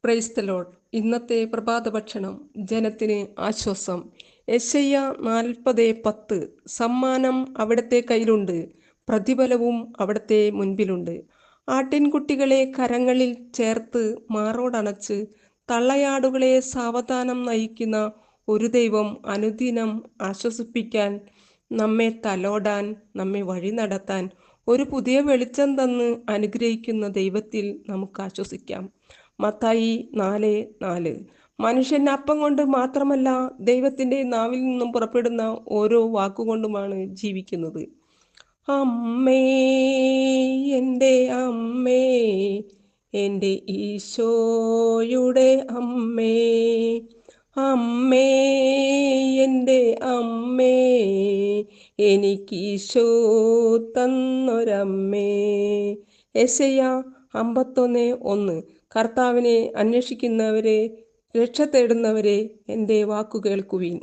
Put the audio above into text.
Praise the Lord. ഇന്നത്തെ പ്രഭാത ഭക്ഷണം ജനത്തിന് ആശ്വാസം. യെശയ്യാ 40:10. സമ്മാനം അവിടുത്തെ കയ്യിലുണ്ട്, പ്രതിഫലവും അവിടുത്തെ മുൻപിലുണ്ട്. ആട്ടിൻകുട്ടികളെ കരങ്ങളിൽ ചേർത്ത് മാറോടണച്ച് തള്ളയാടുകളെ സാവധാനം നയിക്കുന്ന ഒരു ദൈവം അനുദിനം ആശ്വസിപ്പിക്കാൻ, നമ്മെ തലോടാൻ, നമ്മെ വഴി നടത്താൻ ഒരു പുതിയ വെളിച്ചം തന്ന് അനുഗ്രഹിക്കുന്ന ദൈവത്തിൽ നമുക്ക് ആശ്വസിക്കാം. മത്തായി 4:4. മനുഷ്യൻ അപ്പം കൊണ്ട് മാത്രമല്ല, ദൈവത്തിൻ്റെ നാവിൽ നിന്നും പുറപ്പെടുന്ന ഓരോ വാക്കുകൊണ്ടുമാണ് ജീവിക്കുന്നത്. അമ്മേ, എൻ്റെ അമ്മേ, എൻ്റെ ഈശോയുടെ അമ്മേ, അമ്മേ, എൻ്റെ അമ്മേ, എനിക്കീശോ തന്നൊരമ്മേ. യെശയ്യാ 51:1. കർത്താവിനെ അന്വേഷിക്കുന്നവരെ, രക്ഷ തേടുന്നവരെ, എൻ്റെ വാക്കു കേൾക്കുവിൻ.